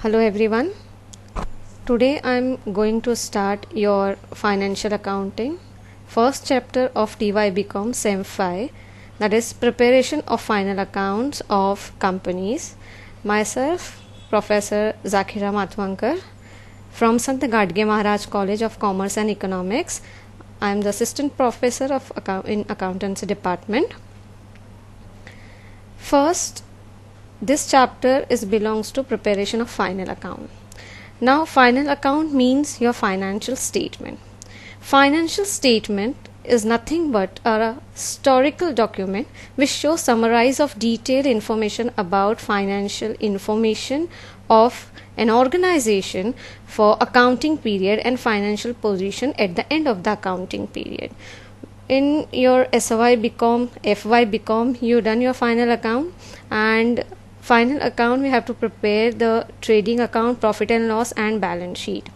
Hello everyone. Today I'm going to start your financial accounting. First chapter of TY BCom Sem 5, that is preparation of final accounts of companies. Myself, Professor Zakira Matwankar from Sant Gadge Maharaj College of Commerce and Economics. I am the assistant professor of in accountancy department. First, this chapter belongs to preparation of final account. Now, final account means your financial statement. Financial statement is nothing but a historical document which shows summarize of detailed information about financial information of an organization for accounting period and financial position at the end of the accounting period. In your SY BCom, FY BCom, you done your final account, and final account we have to prepare the trading account, profit and loss, and balance sheet.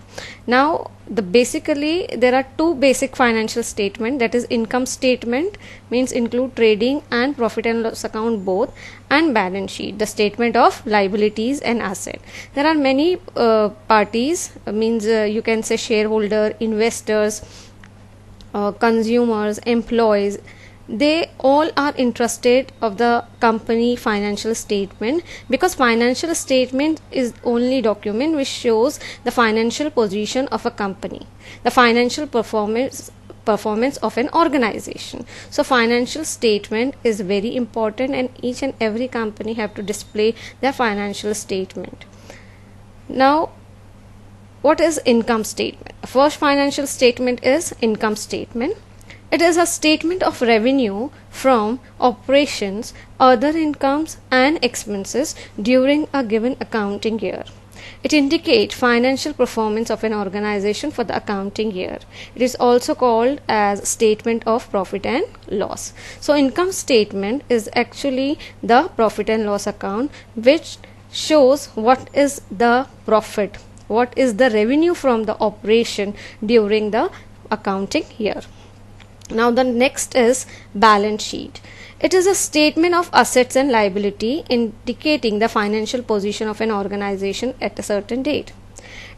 Now basically there are two basic financial statement, that is income statement means include trading and profit and loss account both, and balance sheet, the statement of liabilities and asset. There are many parties, means you can say shareholder, investors, consumers, employees, they all are interested of the company financial statement, because financial statement is only document which shows the financial position of a company, the financial performance of an organization. So financial statement is very important, and each and every company have to display their financial statement. Now, what is income statement? First financial statement is income statement. It is a statement of revenue from operations, other incomes and expenses during a given accounting year. It indicates financial performance of an organization for the accounting year. It is also called as statement of profit and loss. So income statement is actually the profit and loss account which shows what is the profit, what is the revenue from the operation during the accounting year. Now the next is balance sheet. It is a statement of assets and liability indicating the financial position of an organization at a certain date.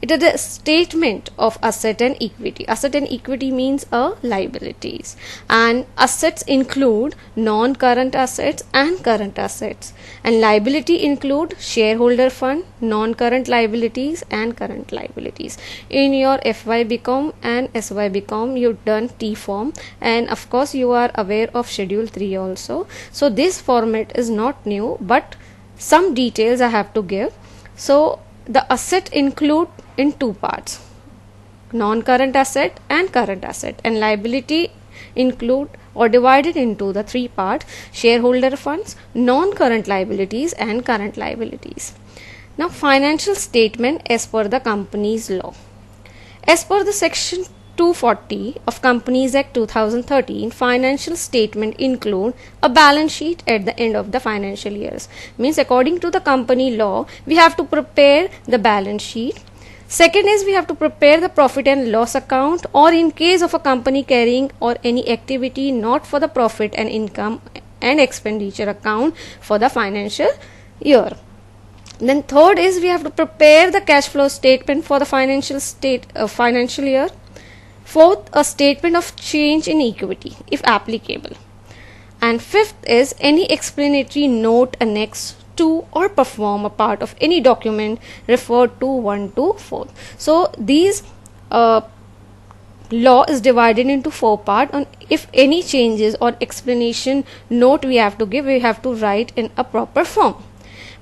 It is a statement of asset and equity. Asset and equity means liabilities, and assets include non-current assets and current assets, and liability include shareholder fund, non-current liabilities and current liabilities. In your FY BCom and SY BCom you done T form, and of course you are aware of schedule 3 also. So this format is not new, but some details I have to give. So the asset include in two parts, non-current asset and current asset, and liability include or divided into the three parts, shareholder funds, non-current liabilities and current liabilities. Now financial statement as per the company's law. As per the section 240 of Companies Act 2013, financial statement include a balance sheet at the end of the financial years. Means according to the company law, we have to prepare the balance sheet. Second is we have to prepare the profit and loss account, or in case of a company carrying or any activity not for the profit and income and expenditure account for the financial year. Then third is we have to prepare the cash flow statement for the financial year. Fourth, a statement of change in equity if applicable. And fifth is any explanatory note annexed to or perform a part of any document referred to 1 to 4. So these law is divided into 4 parts. On if any changes or explanation note we have to give, we have to write in a proper form.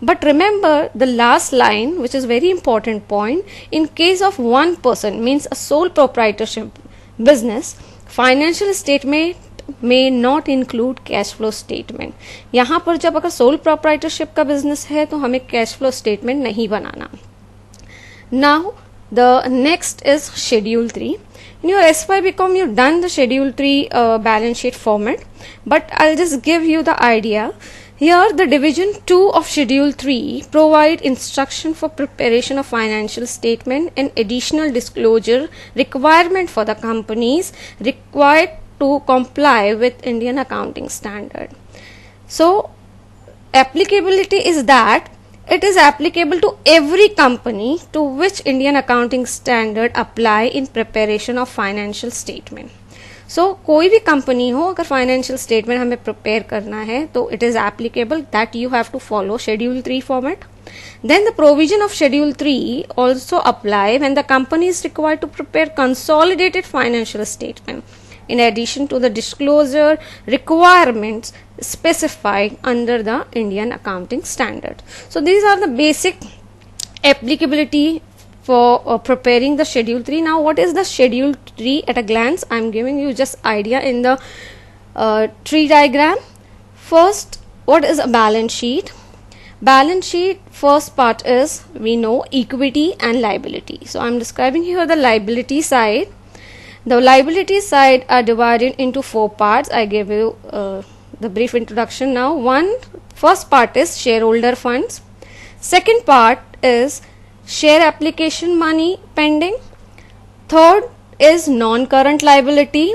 But remember the last line, which is very important point. In case of one person, means a sole proprietorship business, financial statement may not include cash flow statement. यहाँ पर जब अगर sole proprietorship का business है तो हमें cash flow statement नहीं बनाना. Now the next is schedule 3. In your SY BCom you done the schedule 3 balance sheet format, but I'll just give you the idea. Here the division 2 of schedule 3 provide instruction for preparation of financial statement and additional disclosure requirement for the companies required to comply with Indian accounting standard. So applicability is that It is applicable to every company to which Indian accounting standard apply in preparation of financial statement. So कोई भी company हो, अगर financial statement हमें prepare करना है तो it is applicable that you have to follow schedule 3 format. Then the provision of Schedule 3 also apply when the company is required to prepare consolidated financial statement in addition to the disclosure requirements specified under the Indian accounting standard. So these are the basic applicability for preparing the Schedule 3. Now what is the Schedule 3 at a glance? I am giving you just idea in the tree diagram. First, what is a balance sheet? Balance sheet, first part is, we know, equity and liability. So I am describing here the liability side. The liability side are divided into 4 parts. I gave you the brief introduction now. First part is shareholder funds. Second part is share application money pending. Third is non-current liability.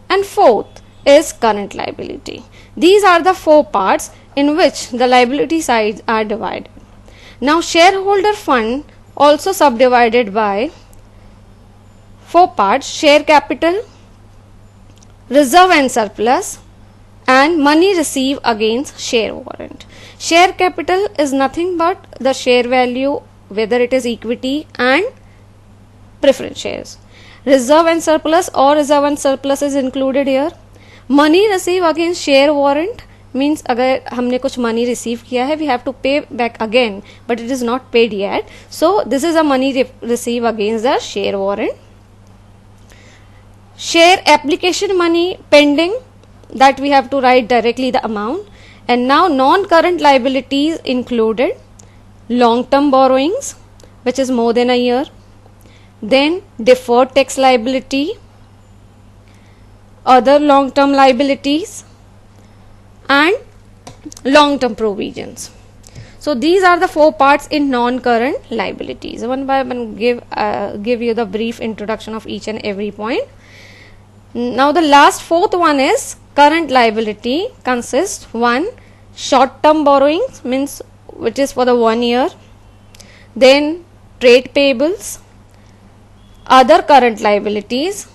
And fourth is current liability. These are the 4 parts in which the liability sides are divided. Now shareholder fund also subdivided by 4 parts: share capital, reserve and surplus, and money received against share warrant. Share capital is nothing but the share value, whether it is equity and preference shares. Reserve and surplus, or reserve and surplus is included here. Money received against share warrant means अगर हमने कुछ money receive किया है, we have to pay back again, but it is not paid yet. So this is a money received against the share warrant. Share application money pending, that we have to write directly the amount. And now non-current liabilities included long-term borrowings, which is more than a year. Then deferred tax liability, other long-term liabilities, and long-term provisions. So these are the 4 parts in non-current liabilities. One by one give you the brief introduction of each and every point. Now the last 4th one is current liability. Consists 1, short-term borrowings, means which is for the 1 year. Then trade payables, other current liabilities,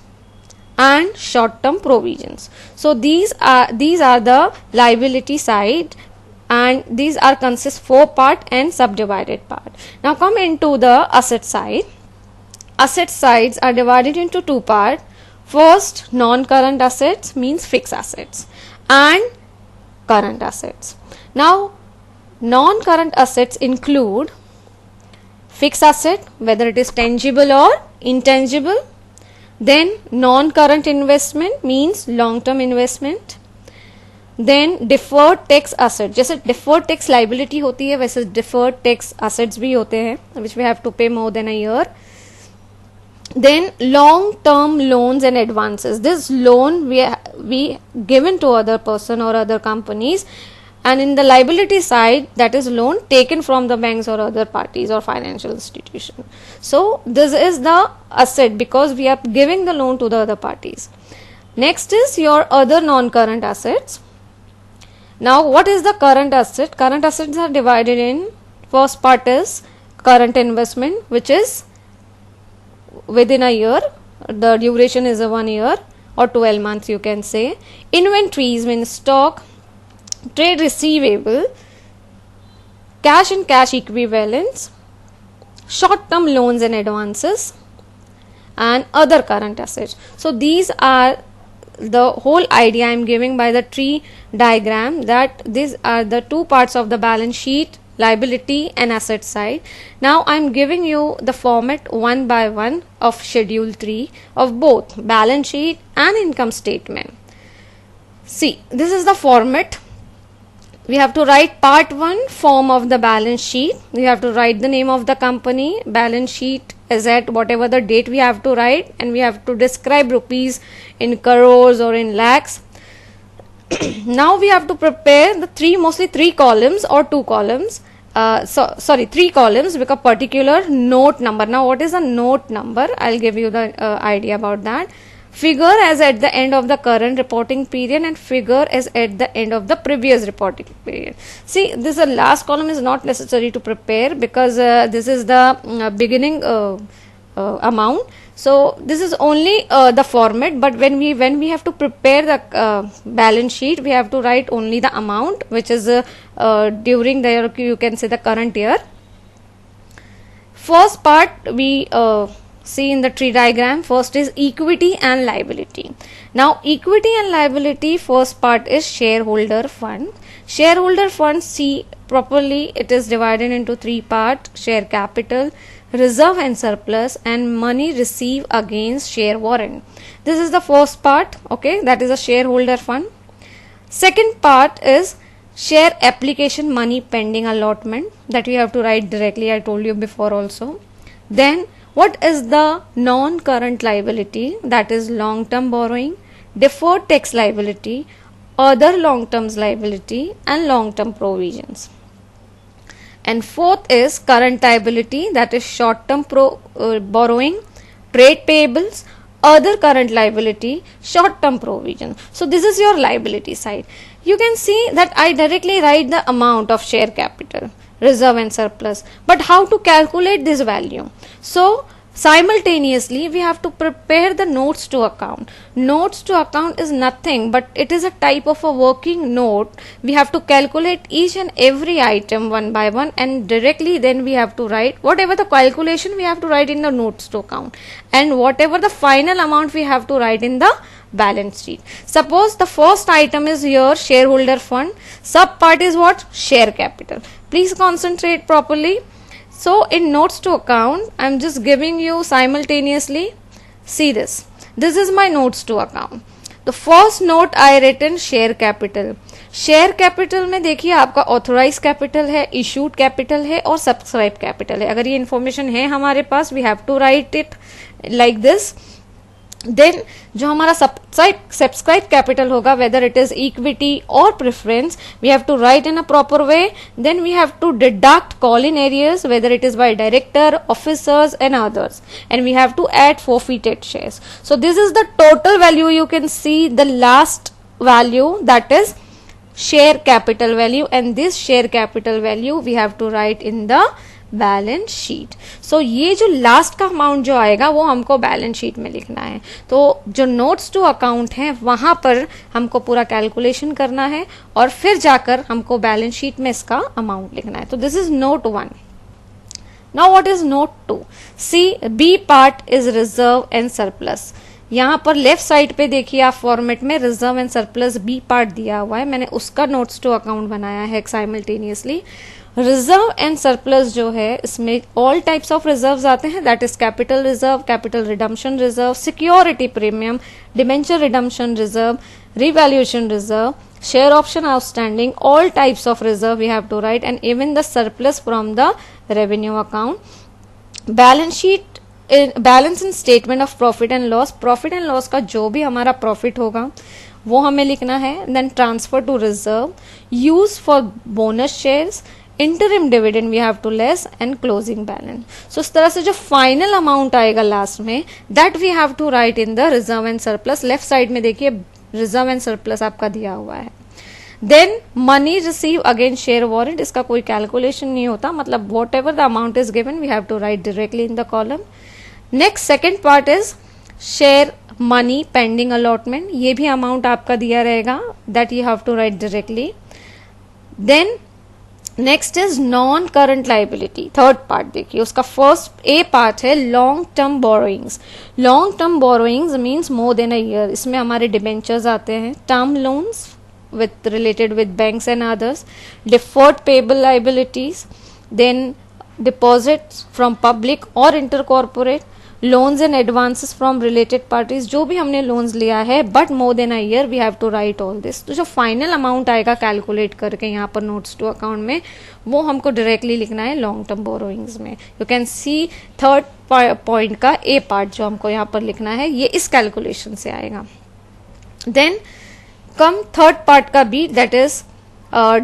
and short-term provisions. So these are the liability side, and these are consist 4 part and subdivided part. Now come into the asset side. Asset sides are divided into 2 parts. First, non-current assets means fixed assets, and current assets. Now non-current assets include fixed asset, whether it is tangible or intangible. Then non-current investment means long-term investment. Then deferred tax asset, जैसे deferred tax liability होती है वैसे deferred tax assets भी होते हैं, which we have to pay more than a year. Then long-term loans and advances. This loan we given to other person or other companies, and in the liability side, that is loan taken from the banks or other parties or financial institution. So this is the asset because we are giving the loan to the other parties. Next is your other non-current assets. Now what is the current asset? Current assets are divided in, first part is current investment, which is within a year. The duration is a 1 year or 12 months you can say. Inventories means stock, trade receivable, cash and cash equivalents, short-term loans and advances, and other current assets. So these are the whole idea I am giving by the tree diagram, that these are the 2 parts of the balance sheet, liability and asset side. Now I am giving you the format one by one of Schedule 3 of both balance sheet and income statement. See, this is the format. We have to write part 1, form of the balance sheet. We have to write the name of the company, balance sheet is at whatever the date we have to write, and we have to describe rupees in crores or in lakhs. Now we have to prepare the mostly 3 columns or 2 columns. 3 columns because particular note number. Now what is a note number? I'll give you the idea about that. figure as at the end of the current reporting period and figure as at the end of the previous reporting period. See, this last column is not necessary to prepare because this is the beginning amount. So this is only the format, but when we have to prepare the balance sheet, we have to write only the amount which is during the, you can say, the current year. First part we see in the tree diagram. First is equity and liability. Now equity and liability, first part is shareholder fund. Shareholder fund, see properly, it is divided into three parts: share capital, reserve and surplus, and money received against share warrant. This is the first part, okay, that is a shareholder fund. Second part is share application money pending allotment, that we have to write directly, I told you before also. Then what is the non-current liability? That is long-term borrowing, deferred tax liability, other long-term liability, and long-term provisions. And fourth is current liability, that is short-term borrowing, trade payables, other current liability, short-term provision. So this is your liability side. You can see that I directly write the amount of share capital, reserve and surplus, but how to calculate this value? So simultaneously we have to prepare the notes to account. Notes to account is nothing but it is a type of a working note. We have to calculate each and every item one by one, and directly then we have to write whatever the calculation we have to write in the notes to account, and whatever the final amount we have to write in the balance sheet. Suppose the first item is here shareholder fund, sub part is what? Share capital. Please concentrate properly. So in notes to account, I am just giving you simultaneously. See this. This is my notes to account. The first note I written share capital. Share capital में देखिए आपका authorise capital है, issued capital है और subscribe capital है. अगर ये information है हमारे पास, we have to write it like this. Then जो हमारा सब्सक्राइब कैपिटल होगा, वेदर इट इज इक्विटी और preference, we have to write in a proper way. Then we have to deduct call in arrears, whether it is by director, officers and others, and we have to add forfeited shares. So this is the total value. You can see the last value, that is share capital value, and this share capital value we have to write in the balance sheet. So ये जो last का amount जो आएगा वो हमको balance sheet में लिखना है. तो जो नोट्स टू अकाउंट है वहां पर हमको पूरा कैलकुलेशन करना है और फिर जाकर हमको बैलेंस शीट में इसका अमाउंट लिखना है. तो this is note 1. Now what is note 2? C B part is reserve and surplus. यहाँ पर लेफ्ट साइड पे देखिए आप फॉर्मेट में reserve and surplus B part दिया हुआ है. मैंने उसका नोट्स टू अकाउंट बनाया है साइमल्टेनियसली. रिजर्व एंड सरप्लस जो है इसमें ऑल टाइप्स ऑफ रिजर्व्स आते हैं, that is capital reserve, capital redemption reserve, security premium, debenture redemption reserve, revaluation reserve, share option outstanding, all types of reserve we have to write, and even the surplus from the revenue account. Balance sheet, balance in statement of profit and loss. Profit and loss का जो भी हमारा profit होगा वो हमें लिखना है. Then transfer to reserve, use for bonus shares, interim dividend we have to less, and closing balance. So इस तरह से जो फाइनल अमाउंट आएगा लास्ट में, that we have to write in the reserve and surplus. Left side में देखिए reserve and surplus आपका दिया हुआ है. Then money receive against share warrant, इसका कोई कैलकुलेशन नहीं होता, मतलब whatever the amount is given we have to write directly in the column. Next second part is share money pending allotment. ये भी अमाउंट आपका दिया रहेगा, that you have to write directly. Then next is non current liability. Third part देखिए, उसका first A part है long term borrowings. Long term borrowings means more than a year. इसमें हमारे डिबेंचर्स आते हैं, term loans with related with banks and others, deferred payable liabilities, then deposits from public or intercorporate, loans and advances from related parties. जो भी हमने loans लिया है but more than a year we have to write all this. तो जो final amount आएगा calculate करके यहाँ पर notes to account में, वो हमको directly लिखना है long term borrowings में. You can see third point का A part जो हमको यहाँ पर लिखना है, ये इस कैलकुलेशन से आएगा. Then कम थर्ड पार्ट का B, that is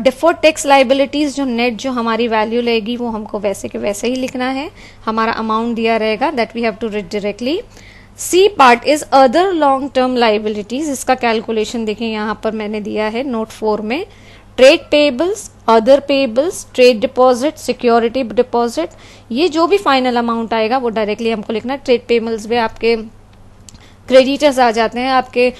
deferred tax liabilities. जो नेट जो हमारी वैल्यू लेगी वो हमको वैसे के वैसे ही लिखना है. हमारा अमाउंट दिया रहेगा, that we have to read directly. C part is other long term liabilities, इसका कैलकुलेशन देखिए यहाँ पर मैंने दिया है नोट 4 में। Trade payables, other payables, trade deposit, security deposit, ये जो भी फाइनल अमाउंट आएगा वो डायरेक्टली हमको लिखना है। ट्रेड पेबल्स में आपके क्रेडिटर्स आ जाते हैं, आपके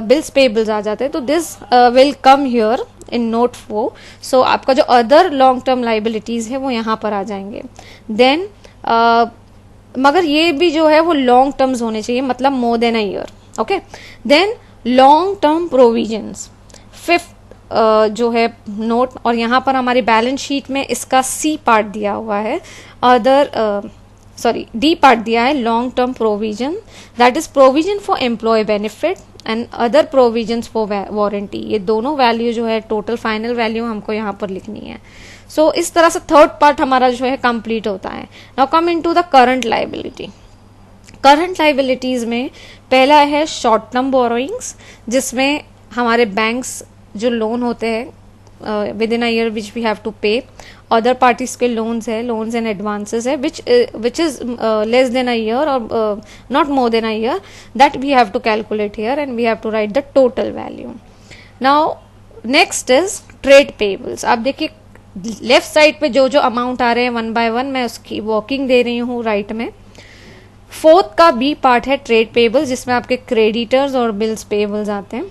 बिल्स पेबल्स आ जाते हैं, तो this will come here in note 4। सो आपका जो अदर लॉन्ग टर्म लाइबिलिटीज है वो यहाँ पर आ जाएंगे। देन मगर ये भी जो है वो लॉन्ग टर्म्स होने चाहिए, मतलब more than a year. Okay, then long term provisions, fifth जो है नोट, और यहाँ पर हमारी बैलेंस शीट में इसका सी पार्ट दिया हुआ है, डी पार्ट दिया है, long term provision, that is provision for employ benefit and other provisions for warranty. ये दोनों वैल्यू जो है टोटल फाइनल वैल्यू हमको यहाँ पर लिखनी है। सो इस तरह से थर्ड पार्ट हमारा जो है कंप्लीट होता है। Now come into the current liability. Current liabilities में पहला है शॉर्ट टर्म बोरोइंग्स, जिसमें हमारे बैंक्स जो लोन होते हैं within a year which we have to pay, other parties के लोन्स है, लोन्स एंड एडवांसेस है which is less than a year और not more than a year, that we have to calculate here and we have to write the total value. Now next is trade payables. आप देखिए left side पे जो जो amount आ रहे हैं one by one मैं उसकी वर्किंग दे रही हूँ राइट में। फोर्थ का बी पार्ट है ट्रेड पेबल्स, जिसमें आपके क्रेडिटर्स और बिल्स पेबल्स आते हैं।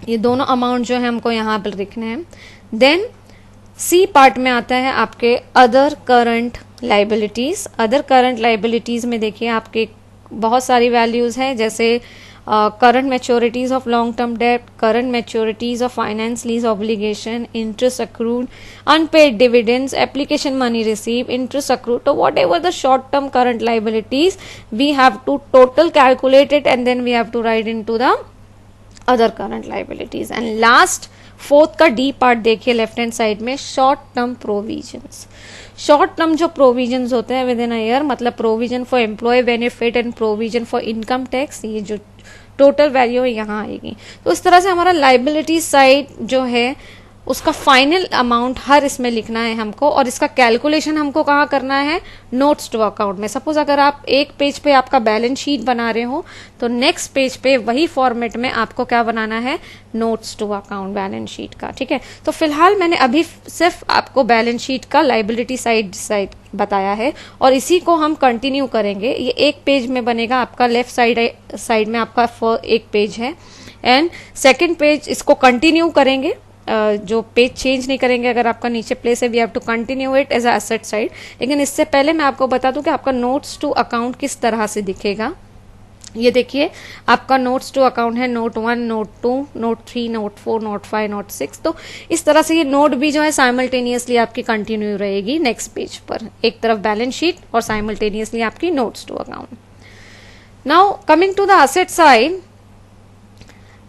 ये दोनों अमाउंट जो है हमको यहाँ पर लिखने हैं। देन सी पार्ट में आता है आपके other current liabilities. Other current liabilities में देखिए आपके बहुत सारी वैल्यूज हैं, जैसे current maturities of long term debt, current maturities of finance lease obligation, interest accrued, unpaid dividends, application money received, interest accrued. So whatever the short term current liabilities, we have to total calculate it and then we have to write into the other current liabilities. And last fourth का D part देखिए left hand side में, short term provisions. Short term जो provisions होते हैं within a year, मतलब provision for employ benefit and provision for income tax, ये जो total value यहाँ आएगी। तो इस तरह से हमारा लाइबिलिटी साइड जो है उसका फाइनल अमाउंट हर इसमें लिखना है हमको, और इसका कैलकुलेशन हमको कहाँ करना है, नोट्स टू अकाउंट में। सपोज अगर आप एक पेज पे आपका बैलेंस शीट बना रहे हो तो नेक्स्ट पेज पे वही फॉर्मेट में आपको क्या बनाना है, notes to account balance sheet का। ठीक है, तो फिलहाल मैंने अभी सिर्फ आपको बैलेंस शीट का लाइबिलिटी साइड बताया है और इसी को हम कंटिन्यू करेंगे। ये एक पेज में बनेगा, आपका लेफ्ट साइड में आपका एक पेज है एंड सेकेंड पेज इसको कंटिन्यू करेंगे, जो पेज चेंज नहीं करेंगे। अगर आपका नीचे प्लेस है we have to continue it as asset side. लेकिन इससे पहले मैं आपको बता दूं कि आपका नोट्स टू अकाउंट किस तरह से दिखेगा। ये देखिए आपका नोट्स टू अकाउंट है note 1, note 2, note 3, note 4, note 5, note 6। तो इस तरह से ये नोट भी जो है साइमल्टेनियसली आपकी कंटिन्यू रहेगी नेक्स्ट पेज पर, एक तरफ बैलेंस शीट और साइमल्टेनियसली आपकी notes to account. Now coming to the asset side,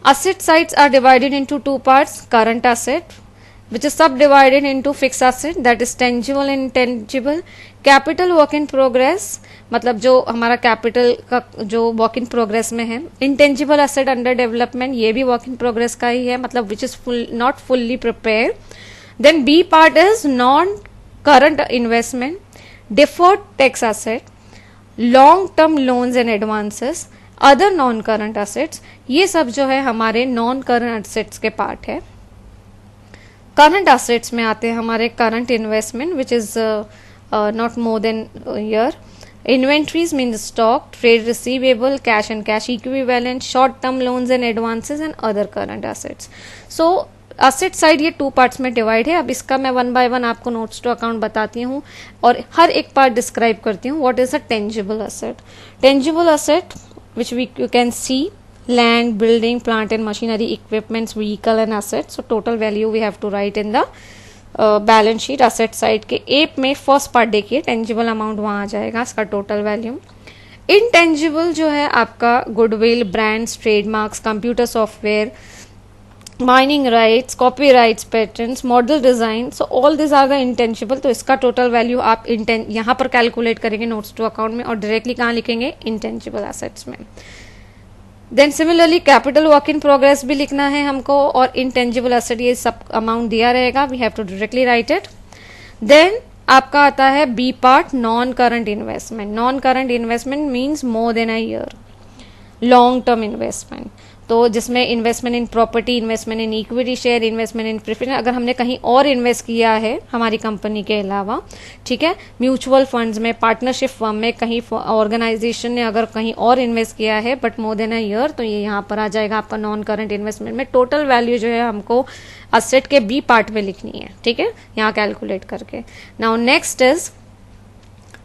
asset sides are divided into two parts: current asset, which is subdivided into fixed asset, that is tangible and intangible, capital work in progress, मतलब जो हमारा capital का जो work in progress में है, intangible asset under development, ये भी work in progress का ही है, मतलब which is not fully prepare. Then B part is non current investment, deferred tax asset, long term loans and advances, other non current assets. ये सब जो है हमारे नॉन करंट एसेट्स के पार्ट है। करंट एसेट्स में आते हैं हमारे current investment which is not more than year, inventories mean stock, trade receivable, cash and cash equivalent, short term loans and advances and other current assets. So asset side ये two parts में divide है। अब इसका मैं one by one आपको notes to account बताती हूँ और हर एक पार्ट डिस्क्राइब करती हूँ। What is a tangible asset? Tangible asset which you can see land, building, plant and machinery, equipments, vehicle and assets. So total value we have to write in the balance sheet asset side के app में first part देखिए tangible amount वहाँ आ जाएगा इसका total value. Intangible जो है आपका goodwill, brands, trademarks, computer software, mining rights, copy rights, patents, model design, so all this are the intangible. तो इसका टोटल वैल्यू आप यहाँ पर कैलकुलेट करेंगे नोट्स टू अकाउंट में और डायरेक्टली कहाँ लिखेंगे, इंटेंजिबल एसेट्स में। Then similarly capital work in progress भी लिखना है हमको और इंटेंजिबल एसेट ये सब अमाउंट दिया रहेगा, we have to directly write it. Then आपका आता है B part, non current investment. Non current investment means more than a year. Long term investment, तो जिसमें investment in property, investment in equity share, investment in preference, अगर हमने कहीं और invest किया है हमारी कंपनी के अलावा, ठीक है, म्यूचुअल फंड्स में, पार्टनरशिप फर्म में, कहीं ऑर्गेनाइजेशन ने अगर कहीं और इन्वेस्ट किया है but more than a year, तो ये यहाँ पर आ जाएगा आपका नॉन करंट इन्वेस्टमेंट में। टोटल वैल्यू जो है हमको असेट के बी पार्ट में लिखनी है, ठीक है, यहाँ कैलकुलेट करके। Now next is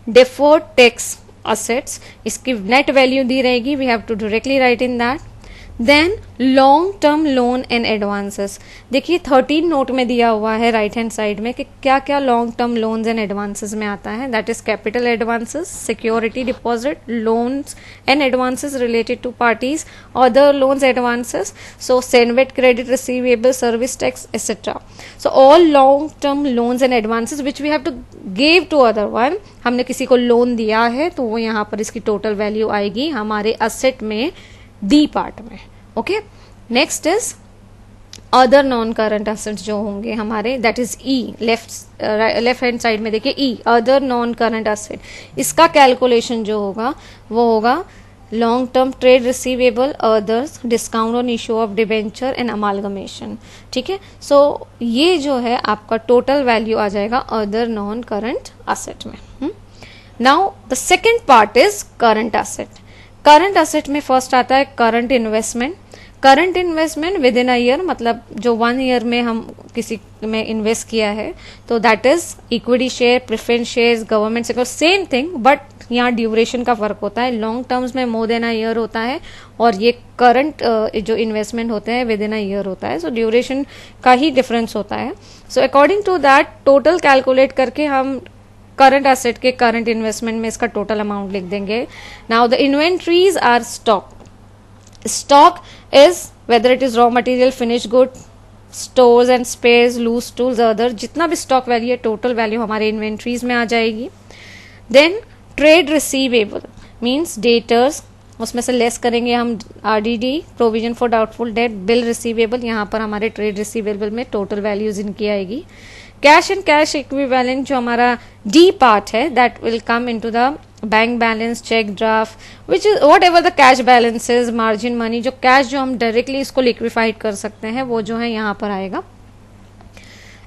deferred tax assets, इसकी नेट वैल्यू दी रहेगी, we have to directly write in that. Then long term loan and advances, देखिए 13 नोट में दिया हुआ है राइट हैंड साइड में कि क्या क्या long term loans and advances में आता है। That is capital advances, security deposit, loans and advances related to parties, other loans advances, so cenvat credit receivable, service tax etcetera. So all long term loans and advances which we have to give to other one, हमने किसी को loan दिया है तो वो यहाँ पर इसकी टोटल वैल्यू आएगी हमारे असेट में डी पार्ट में। Okay, next is other non current assets जो होंगे हमारे, that is E, left hand side में देखिए ई, अदर नॉन करंट असेट, इसका कैलकुलेशन जो होगा वो होगा long term trade receivable, others, discount on issue of debenture and amalgamation, ठीक है। सो ये जो है आपका टोटल वैल्यू आ जाएगा अदर नॉन करंट असेट में। Now the second part is current asset. Current asset में फर्स्ट आता है current investment. Current investment with in a year, मतलब जो 1 ईयर में हम किसी में इन्वेस्ट किया है, तो that is equity share, preference shares, government sector, same thing, but यहाँ ड्यूरेशन का फर्क होता है। लॉन्ग टर्म्स में मोर देन अ ईयर होता है और ये करंट जो इन्वेस्टमेंट होते हैं विद इन अ ईयर होता है, सो ड्यूरेशन का ही डिफरेंस होता है। So according to that total calculate करके हम करंट एसेट के करंट इन्वेस्टमेंट में इसका टोटल अमाउंट लिख देंगे। Now the inventories are stock. Stock is whether it is raw material, finish good, stores and spares, loose tools, other, जितना भी stock value है टोटल वैल्यू हमारे इन्वेंट्रीज में आ जाएगी। Then trade receivable means debtors, उसमें से लेस करेंगे हम RDD, provision for doubtful date, bill receivable, यहाँ पर हमारे ट्रेड रिसीवेबल में टोटल वैल्यूज इनकी आएगी। कैश एंड कैश इक्विवेलेंट जो हमारा डी पार्ट है, that will come into the bank balance, cheque draft, which is whatever the cash balances, margin money, जो कैश जो हम डायरेक्टली इसको लिक्विफाइड कर सकते हैं वो जो है यहाँ पर आएगा।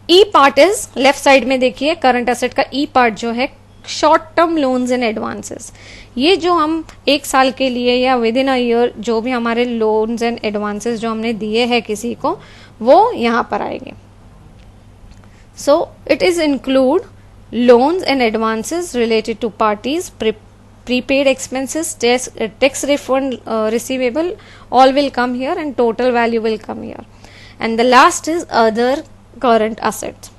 ई पार्ट इज लेफ्ट साइड में देखिए करंट एसेट का ई पार्ट जो है short term loans and advances, ये जो हम 1 साल के लिए या विद इन अ ईयर जो भी हमारे लोन्स एंड एडवांसेस जो हमने दिए हैं किसी को, वो यहाँ पर आएंगे। So it is include loans and advances related to parties, prepaid expenses, tax refund receivable, all will come here and total value will come here. And the last is other current assets.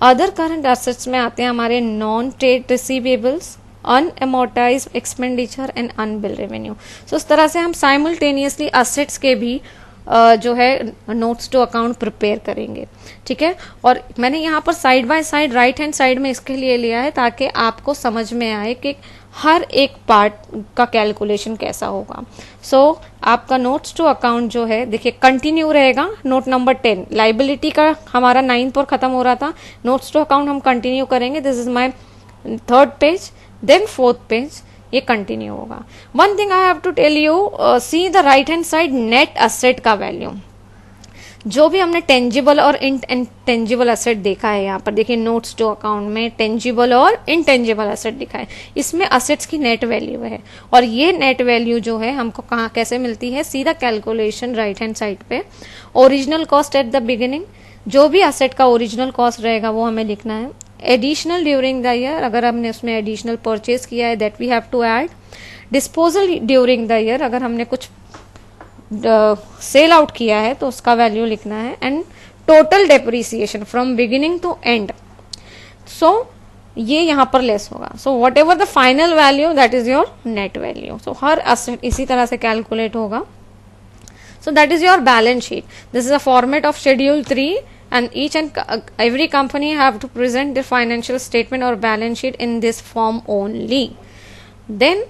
Other current assets में आते हैं हमारे non trade receivables, unamortized expenditure and unbilled revenue. So इस तरह से हम simultaneously assets के भी जो है नोट्स टू अकाउंट प्रिपेयर करेंगे, ठीक है। और मैंने यहाँ पर side by side right hand side में इसके लिए लिया है ताकि आपको समझ में आए कि हर एक पार्ट का कैलकुलेशन कैसा होगा। सो आपका नोट्स टू अकाउंट जो है देखिए कंटिन्यू रहेगा। नोट नंबर 10 लाइबिलिटी का हमारा 9 पर खत्म हो रहा था, नोट्स टू अकाउंट हम कंटिन्यू करेंगे। This is my 3rd page, then 4th page ये कंटिन्यू होगा। One thing I have to tell you, see the right hand side net asset का वैल्यू, जो भी हमने टेंजिबल और इनटेंजिबल असेट देखा है, यहाँ पर देखिए नोट्स टू अकाउंट में टेंजिबल और इनटेंजिबल असेट दिखा है, इसमें असेट्स की नेट वैल्यू है। और ये नेट वैल्यू जो है हमको कहाँ कैसे मिलती है, सीधा कैलकुलेशन राइट हैंड साइड पे, original cost at the beginning, जो भी असेट का ओरिजिनल कॉस्ट रहेगा वो हमें लिखना है। एडिशनल ड्यूरिंग द ईयर, अगर हमने उसमें एडिशनल परचेज किया है that we have to add. Disposal during the year, अगर हमने कुछ सेल आउट किया है तो उसका वैल्यू लिखना है। And total depreciation from beginning to end, so ये यहाँ पर लेस होगा। So whatever the final value that is your net value. So हर असेट इसी तरह से कैलकुलेट होगा। So that is your balance sheet. This is a format of schedule 3 and each and every company have to present their financial statement or balance sheet in this form only. Then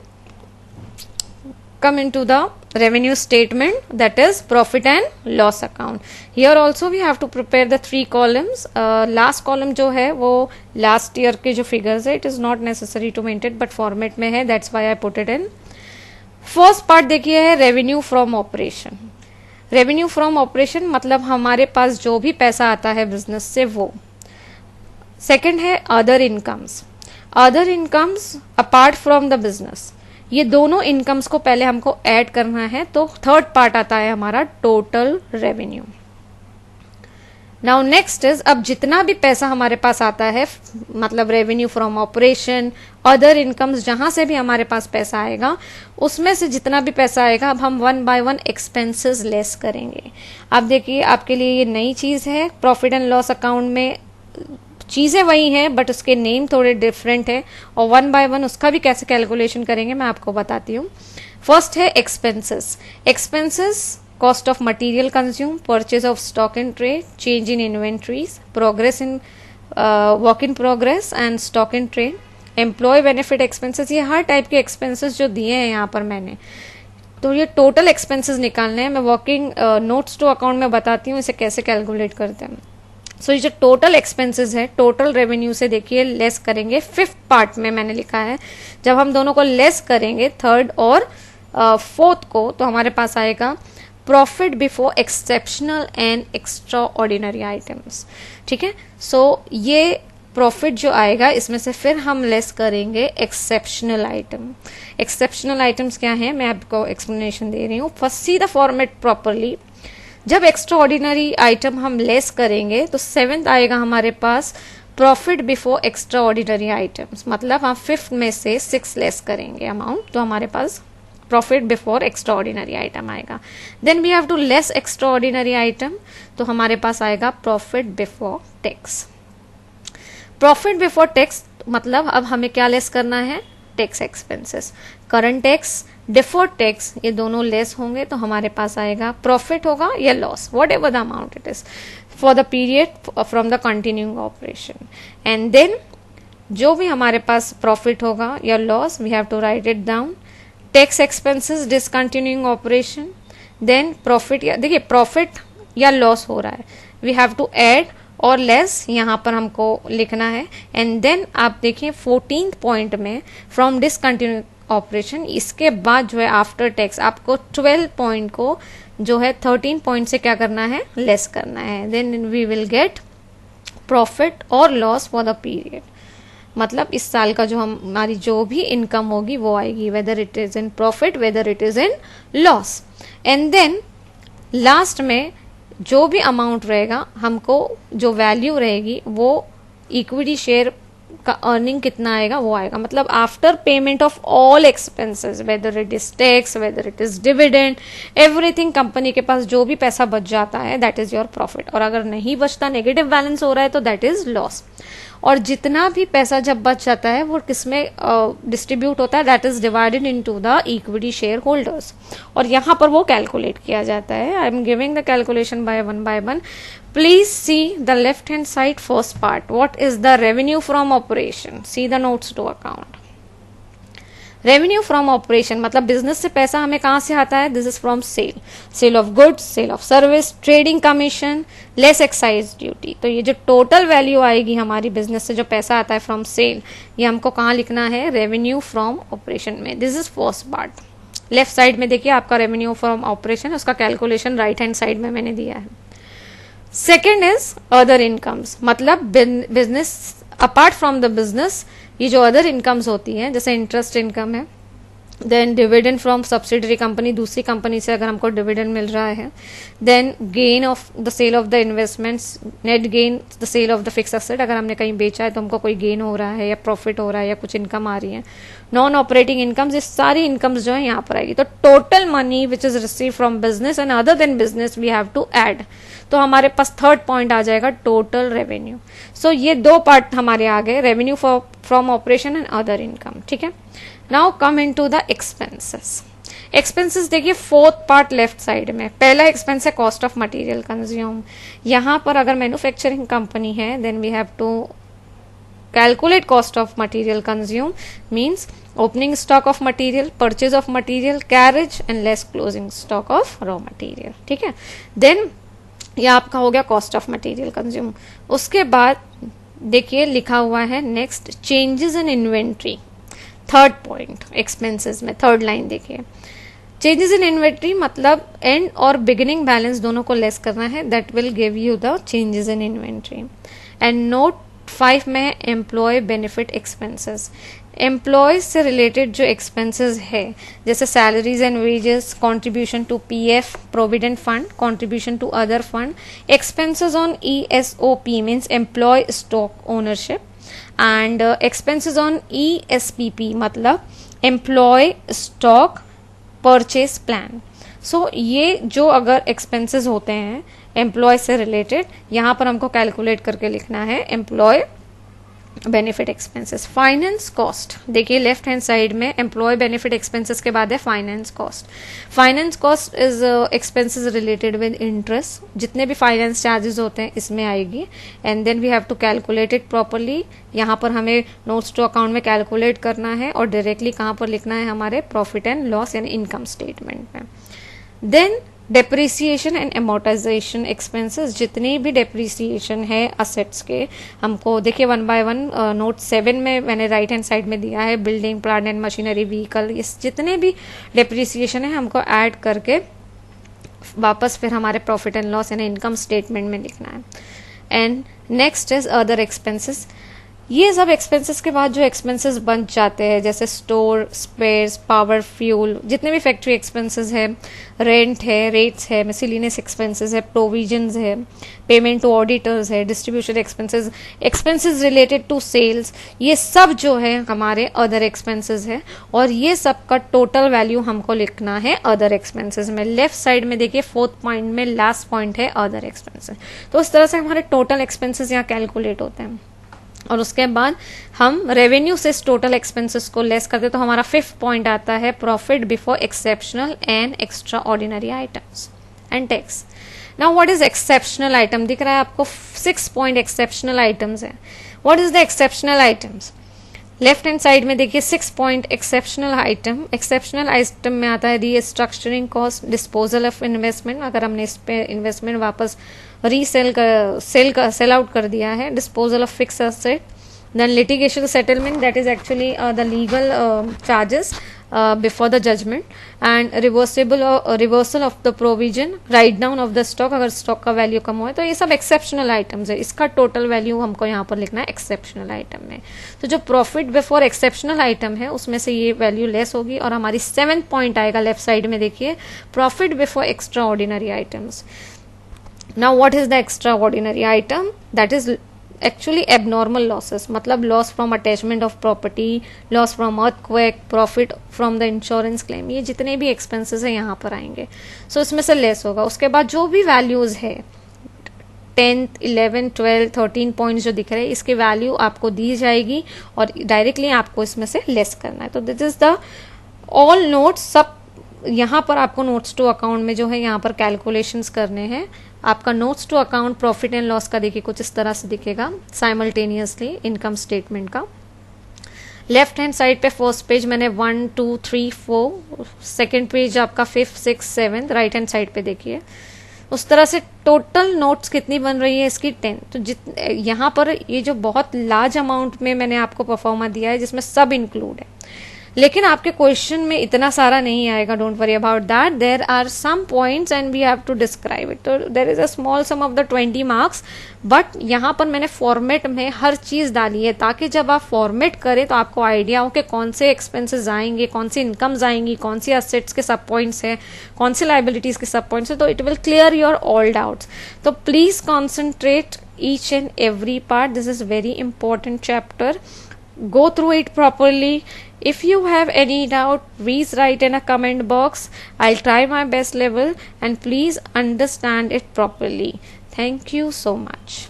come into the revenue statement, that is profit and loss account. Here also we have to prepare the 3 columns. Last column जो है वो last year के जो figures है, it is not necessary to maintain but format में है, that's why I put it in. First part देखिए है revenue from operation. Revenue from operation मतलब हमारे पास जो भी पैसा आता है बिजनेस से वो। सेकंड है other incomes. Other incomes apart from the business, ये दोनों इनकम्स को पहले हमको ऐड करना है, तो थर्ड पार्ट आता है हमारा total revenue. Now next is, अब जितना भी पैसा हमारे पास आता है, मतलब revenue from operation, other incomes, जहां से भी हमारे पास पैसा आएगा, उसमें से जितना भी पैसा आएगा अब हम one by one expenses less करेंगे। अब देखिए आपके लिए ये नई चीज है, प्रॉफिट एंड लॉस अकाउंट में चीजें वही हैं बट उसके नेम थोड़े डिफरेंट है, और वन बाय वन उसका भी कैसे कैलकुलेशन करेंगे मैं आपको बताती हूँ। फर्स्ट है expenses. Expenses cost of material consumed, purchase of stock in trade, change in inventories, progress in work in progress and stock in trade, employee benefit expenses, ये हर टाइप के एक्सपेंसेस जो दिए हैं यहाँ पर मैंने, तो ये टोटल एक्सपेंसेस निकालने हैं। मैं वर्किंग नोट्स टू अकाउंट में बताती हूँ इसे कैसे कैलकुलेट करते हैं। सो ये जो टोटल एक्सपेंसेस है टोटल रेवेन्यू से देखिए लेस करेंगे। फिफ्थ पार्ट में मैंने लिखा है जब हम दोनों को लेस करेंगे थर्ड और फोर्थ को, तो हमारे पास आएगा profit before exceptional and extra ordinary items. ठीक है, सो ये प्रॉफिट जो आएगा इसमें से फिर हम लेस करेंगे एक्सेप्शनल आइटम। एक्सेप्शनल आइटम्स क्या है मैं आपको एक्सप्लेनेशन दे रही हूँ। First see the format properly. जब एक्स्ट्रा ऑर्डिनरी आइटम हम लेस करेंगे तो सेवेंथ आएगा हमारे पास profit before extraordinary items, मतलब हम फिफ्थ में से 6 लेस करेंगे अमाउंट, तो हमारे पास profit before extraordinary item आएगा। Then we have to less extraordinary item, तो हमारे पास आएगा profit before tax. Profit before tax मतलब अब हमें क्या लेस करना है, tax expenses. Current tax, deferred tax, ये दोनों लेस होंगे तो हमारे पास आएगा प्रॉफिट होगा या loss, whatever the amount it is for the period from the continuing operation. And then जो भी हमारे पास प्रॉफिट होगा या loss we have to write it down. Tax expenses discontinuing operation, then profit, या देखिए प्रॉफिट या loss हो रहा है वी हैव टू ऐड और लेस यहाँ पर हमको लिखना है। एंड देन आप देखिए 14th पॉइंट में फ्रॉम डिसकंटिन्यूइंग ऑपरेशन, इसके बाद जो है आफ्टर टैक्स आपको 12 पॉइंट को जो है 13 पॉइंट से क्या करना है, लेस करना है। Then we will get profit और लॉस फॉर द पीरियड, मतलब इस साल का जो हमारी जो भी इनकम होगी वो आएगी, whether it is in profit whether it is in loss. And then last में जो भी अमाउंट रहेगा हमको जो वैल्यू रहेगी वो इक्विटी शेयर का अर्निंग कितना आएगा वो आएगा, मतलब after payment of all expenses weather it is tax weather it is dividend everything, company के पास जो भी पैसा बच जाता है दैट इज योर प्रॉफिट, और अगर नहीं बचता नेगेटिव बैलेंस हो रहा है तो दैट इज लॉस। और जितना भी पैसा जब बच जाता है वो किसमें डिस्ट्रीब्यूट होता है, that is divided into the equity share holders, और यहाँ पर वो कैलकुलेट किया जाता है। I am giving the calculation by one. Please see the left hand side first part, what is the revenue from operation, see the notes to account. Revenue from operation मतलब business से पैसा हमें कहां से आता है, this is from sale, sale of goods, sale of service, trading commission, less excise duty. तो ये जो टोटल वैल्यू आएगी हमारी बिजनेस से जो पैसा आता है फ्रॉम सेल, ये हमको कहाँ लिखना है, रेवेन्यू फ्रॉम ऑपरेशन में। This is first part. Left side में देखिए आपका रेवेन्यू फ्रॉम ऑपरेशन, उसका कैलकुलेशन राइट हैंड साइड में मैंने दिया है। सेकेंड इज अदर इनकम्स, मतलब business apart from the business ये जो अदर इनकम्स होती हैं जैसे इंटरेस्ट इनकम है, then dividend from subsidiary company, दूसरी कंपनी से अगर हमको डिविडेंड मिल रहा है, then gain of the sale of the investments, net gain the sale of the fix asset, अगर हमने कहीं बेचा है तो हमको कोई गेन हो रहा है या प्रॉफिट हो रहा है या कुछ इनकम आ रही है। नॉन ऑपरेटिंग इनकम्स, ये सारी इनकम्स जो है यहाँ पर आएगी। तो total money which is receive from business and other than business we have to add, तो हमारे पास थर्ड पॉइंट आ जाएगा टोटल रेवेन्यू। सो ये दो पार्ट हमारे आ गए, revenue from operation and other income. ठीक है, now come into the expenses. Expenses देखिए फोर्थ पार्ट लेफ्ट साइड में, पहला एक्सपेंस है कॉस्ट ऑफ मटेरियल कंज्यूम। यहाँ पर अगर मैन्युफैक्चरिंग कंपनी है then we have to calculate cost of material consume, means opening stock of material, purchase of material, carriage and less closing stock of raw material. ठीक है, then ये आपका हो गया कॉस्ट ऑफ मटेरियल कंज्यूम। उसके बाद देखिए लिखा हुआ है next changes in inventory, third point expenses में थर्ड लाइन देखिए, चेंजेस इन इन्वेंट्री मतलब एंड और बिगिनिंग बैलेंस दोनों को लेस करना है, that will give you the changes in inventory. And note 5 में है एम्प्लॉय बेनिफिट एक्सपेंसेस, एम्प्लॉयज से रिलेटेड जो एक्सपेंसेस है जैसे salaries and wages, contribution to PF provident fund, contribution to other fund, expenses on ESOP means employee stock ownership, and expenses on ESPP मतलब employ stock purchase plan. सो ये जो अगर expenses होते हैं एम्प्लॉय से रिलेटेड, यहाँ पर हमको कैलकुलेट करके लिखना है employee benefit expenses. Finance cost देखिए लेफ्ट हैंड साइड में एम्प्लॉय बेनिफिट एक्सपेंसेस के बाद है finance cost. Finance cost is expenses related with interest, जितने भी फाइनेंस चार्जेस होते हैं इसमें आएगी। And then we have to calculate it properly, यहाँ पर हमें नोट्स टू अकाउंट में कैलकुलेट करना है और डायरेक्टली कहाँ पर लिखना है हमारे प्रॉफिट एंड लॉस यानी इनकम स्टेटमेंट में। Then depreciation and amortisation expenses, जितनी भी डेप्रिसिएशन है असेट्स के हमको देखिए 1 by 1 नोट 7 में मैंने राइट हैंड साइड में दिया है, building plant and machinery vehicle, इस जितने भी डेप्रिसिएशन है हमको ऐड करके वापस फिर हमारे प्रॉफिट एंड लॉस यानी इनकम स्टेटमेंट में लिखना है। And next is other expenses, ये सब एक्सपेंसेस के बाद जो एक्सपेंसेस बन जाते हैं जैसे स्टोर स्पेयर्स, पावर, फ्यूल, जितने भी फैक्ट्री एक्सपेंसेस है, रेंट है, रेट्स है, मिसलिनियस एक्सपेंसेस है, प्रोविजंस है, पेमेंट टू ऑडिटर्स है, distribution expenses, expenses related to sales, ये सब जो है हमारे अदर एक्सपेंसेस है और ये सब का टोटल वैल्यू हमको लिखना है अदर एक्सपेंसेस में। लेफ्ट साइड में देखिए 4th पॉइंट में लास्ट पॉइंट है अदर एक्सपेंसेस। तो इस तरह से हमारे टोटल एक्सपेंसेस यहाँ कैलकुलेट होते हैं और उसके बाद हम रेवेन्यू से टोटल एक्सपेंसेस को लेस करते तो हमारा 5th पॉइंट आता है profit before exceptional and extra ordinary items and tax. Now what is exceptional item, दिख रहा है आपको 6 पॉइंट एक्सेप्शनल आइटम्स है। What is the exceptional items, left hand side में देखिए 6 point exceptional item. Exceptional item में आता है restructuring cost, disposal of investment, अगर हमने इस पे इन्वेस्टमेंट वापस सेल आउट कर दिया है, disposal of fix asset, then litigation settlement that is actually the legal charges before the judgement, and reversal of the provision, write down of the stock अगर stock का वैल्यू कम हो। तो ये सब एक्सेप्शनल आइटम्स है, इसका टोटल वैल्यू हमको यहाँ पर लिखना है एक्सेप्शनल आइटम में। तो जो प्रॉफिट बिफोर एक्सेप्शनल आइटम है उसमें से ये वैल्यू लेस होगी और हमारी 7th पॉइंट आएगा लेफ्ट साइड में देखिए profit before extraordinary items. Now what is the extraordinary item? That is actually abnormal losses, मतलब loss from attachment of property, loss from earthquake, profit from the insurance claim, ये जितने भी expenses हैं यहाँ पर आएंगे। So इसमें से लेस होगा। उसके बाद जो भी values है 10th 11 12 13 पॉइंट्स जो दिख रहे हैं इसकी वैल्यू आपको दी जाएगी और डायरेक्टली आपको इसमें से लेस करना है। तो this is the all notes, सब यहाँ पर आपको नोट्स टू अकाउंट में जो है यहाँ पर कैलकुलेशंस करने हैं। आपका notes to account profit and loss का देखिए कुछ इस तरह से दिखेगा साइमल्टेनियसली इनकम स्टेटमेंट का। लेफ्ट हैंड साइड पे फर्स्ट पेज मैंने 1 2 3 4, सेकेंड पेज आपका 5th 6th 7th, right hand side पे देखिए उस तरह से टोटल नोट्स कितनी बन रही है इसकी 10। तो यहाँ पर ये जो बहुत लार्ज अमाउंट में मैंने आपको परफॉर्मा दिया है जिसमें सब इंक्लूड है, लेकिन आपके क्वेश्चन में इतना सारा नहीं आएगा, don't worry about that. There are some points and we have to describe it. तो there is a small sum of the 20 marks, but यहाँ पर मैंने फॉर्मेट में हर चीज डाली है ताकि जब आप फॉर्मेट करें तो आपको आइडिया हो कि कौन से एक्सपेंसेस आएंगे, कौन सी इनकम्स आएंगी, कौन सी असेट्स के सब पॉइंट्स है, कौन सी लाइबिलिटीज के सब पॉइंट्स है। तो it will clear your all doubts. तो please concentrate each and every part. This is very important chapter. Go through it properly. If you have any doubt, please write in a comment box. I'll try my best level and please understand it properly. Thank you so much.